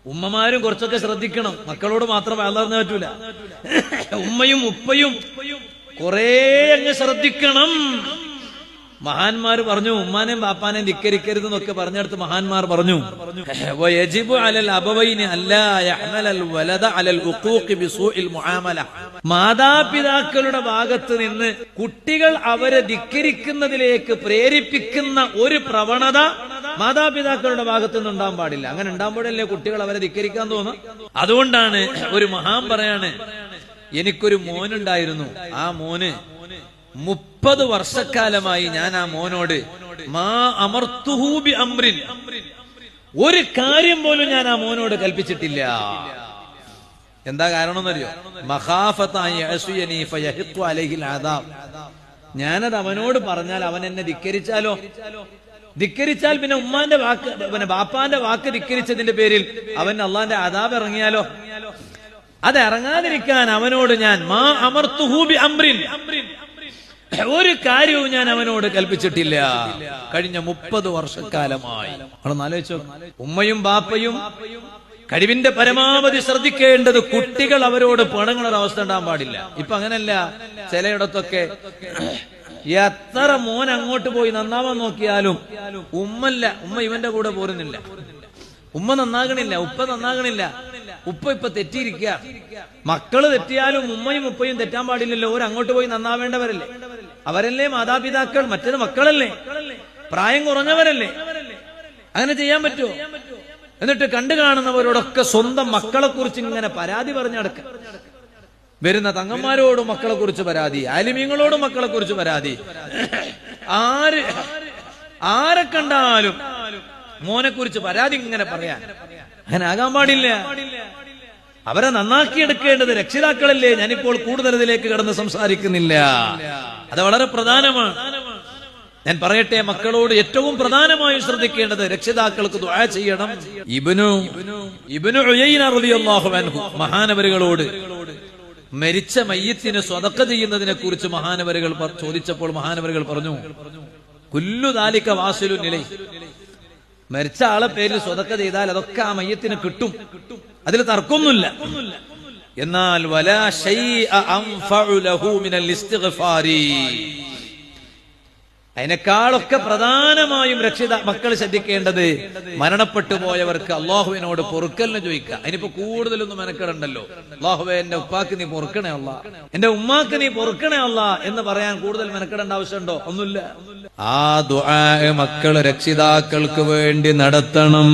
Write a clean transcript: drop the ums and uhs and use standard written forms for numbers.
ഉമ്മമാരും കുറച്ചൊക്കെ ശ്രദ്ധിക്കണം, മക്കളോട് മാത്രം വളർന്നു പറ്റൂല. ഉമ്മയും ഉപ്പയും കുറേ അങ്ങ് ശ്രദ്ധിക്കണം. മഹാന്മാർ പറഞ്ഞു ഉമ്മാനെയും ബാപ്പാനെയും ധിക്കരിക്കരുത് എന്നൊക്കെ പറഞ്ഞെടുത്ത് മഹാന്മാർ പറഞ്ഞു വയജിബു അലൽ അബവൈനി അല്ലാ യഹ്മലൽ വലദ അലൽ ഉഖൂഖി ബിസൂഇൽ മുആമല. മാതാപിതാക്കളുടെ ഭാഗത്ത് നിന്ന് കുട്ടികൾ അവരെ ധിക്കരിക്കുന്നതിലേക്ക് പ്രേരിപ്പിക്കുന്ന ഒരു പ്രവണത മാതാപിതാക്കളുടെ ഭാഗത്ത് നിന്ന് ഉണ്ടാകാൻ പാടില്ല. അങ്ങനെ ഉണ്ടാകുമ്പോഴല്ലേ കുട്ടികൾ അവരെ ധിക്കരിക്കാൻ തോന്നുന്നു. അതുകൊണ്ടാണ് ഒരു മഹാൻ പറയാണ്, എനിക്കൊരു മോനുണ്ടായിരുന്നു. ആ മോന് 30 വർഷക്കാലമായി ഞാൻ ആ മോനോട് മാ അമർത്തുഹു ബി അംറിൻ, ഒരു കാര്യം പോലും ഞാൻ ആ മോനോട് കൽപ്പിച്ചിട്ടില്ല. എന്താ കാരണം എന്നറിയോ? മഖാഫത യഅസിയനി ഫയഹിഖു അലൈഹിൽ അദാബ്. ഞാനത് അവനോട് പറഞ്ഞാൽ അവൻ എന്നെ ധിക്കരിച്ചാലോ, ധിക്കരിച്ചാൽ പിന്നെ ഉമ്മാന്റെ വാക്ക്, പിന്നെ ബാപ്പാന്റെ വാക്ക് ധിക്കരിച്ചതിന്റെ പേരിൽ അവൻ അള്ളാന്റെ അദാബ് ഇറങ്ങിയാലോ. അത് ഇറങ്ങാതിരിക്കാൻ അവനോട് ഞാൻ മാ അമർത്തുഹു ബി അംറിൻ, ഒരു കാര്യവും ഞാൻ അവനോട് കൽപ്പിച്ചിട്ടില്ല. കഴിഞ്ഞ 30 വർഷക്കാലമായി. ആലോചിച്ചോ, ഉമ്മയും ബാപ്പയും കഴിവിന്റെ പരമാവധി ശ്രദ്ധിക്കേണ്ടത് കുട്ടികൾ അവരോട് പിണങ്ങുന്നൊരവസ്ഥ ഉണ്ടാകാൻ പാടില്ല. ഇപ്പൊ അങ്ങനല്ല. ചിലയിടത്തൊക്കെ എത്ര മോൻ അങ്ങോട്ട് പോയി നന്നാവാൻ നോക്കിയാലും ഉമ്മ ഇവന്റെ കൂടെ പോരുന്നില്ല. ഉമ്മ നന്നാകണില്ല, ഉപ്പ നന്നാകണില്ല. ഇപ്പൊ തെറ്റിയിരിക്കുക. മക്കള് തെറ്റിയാലും ഉമ്മയും ഉപ്പയും തെറ്റാൻ പാടില്ലല്ലോ. അങ്ങോട്ട് പോയി നന്നാവേണ്ടവരല്ലേ, അവരല്ലേ മാതാപിതാക്കൾ, മറ്റൊരു മക്കളല്ലേ, പ്രായം കുറഞ്ഞവരല്ലേ. അങ്ങനെ ചെയ്യാൻ പറ്റുമോ? എന്നിട്ട് കണ്ടു കാണുന്നവരോടൊക്കെ സ്വന്തം മക്കളെ കുറിച്ച് ഇങ്ങനെ പരാതി പറഞ്ഞടക്ക. വരുന്ന തങ്ങന്മാരോടും മക്കളെ കുറിച്ച് പരാതി, ആലിമീങ്ങളോടും മക്കളെ കുറിച്ച് പരാതി. ആരെ കണ്ടാലും മോനെ കുറിച്ച് പരാതി ഇങ്ങനെ പറയാൻ. അങ്ങനെ ആകാൻ പാടില്ല. അവരെ നന്നാക്കിയെടുക്കേണ്ടത് രക്ഷിതാക്കളല്ലേ. ഞാനിപ്പോൾ കൂടുതൽ ഇതിലേക്ക് കടന്ന് സംസാരിക്കുന്നില്ല. അത് വളരെ പ്രധാനമാണ്. ഞാൻ പറയട്ടെ, മക്കളോട് ഏറ്റവും പ്രധാനമായും ശ്രദ്ധിക്കേണ്ടത് രക്ഷിതാക്കൾക്ക് ദുആ ചെയ്യണം. ഇബ്നു ഉയൈന റളിയല്ലാഹു അൻഹു മഹാനവരുകളോട് മരിച്ച മയ്യിത്തിന് സ്വതക്ക ചെയ്യുന്നതിനെ കുറിച്ച് മഹാനവരുകൾ ചോദിച്ചപ്പോൾ മഹാനവരുകൾ പറഞ്ഞു, കുല്ലു ദാലിക വാസിലുൻ ഇലൈഹി. മരിച്ച ആളെ പേരിൽ സ്വതക്ക ചെയ്താൽ അതൊക്കെ ആ മയ്യത്തിന് കിട്ടും, അതിൽ തർക്കമൊന്നുമില്ല. എന്നാൽ വലാ ശൈഅ അൻഫഉ ലഹു മിനൽ ഇസ്തിഗ്ഫാരി, അതിനേക്കാളൊക്കെ പ്രധാനമായും മക്കൾ ശ്രദ്ധിക്കേണ്ടത് മരണപ്പെട്ടു പോയവർക്ക് അള്ളാഹുവിനോട് പൊറുക്കലിന് ചോദിക്കുക. അതിനിപ്പോ കൂടുതലൊന്നും മെനക്കെടണ്ടല്ലോ. അള്ളാഹുവേ എന്റെ ഉപ്പാക്ക് നീ പൊറുക്കണേ അല്ലാ, എന്റെ ഉമ്മാക്ക് നീ പൊറുക്കണേ അല്ലാ എന്ന് പറയാൻ കൂടുതൽ മെനക്കെടേണ്ട ആവശ്യമുണ്ടോ? ഒന്നുമില്ല. ആ ദുആ മക്കൾ രക്ഷിതാക്കൾക്ക് വേണ്ടി നടത്തണം.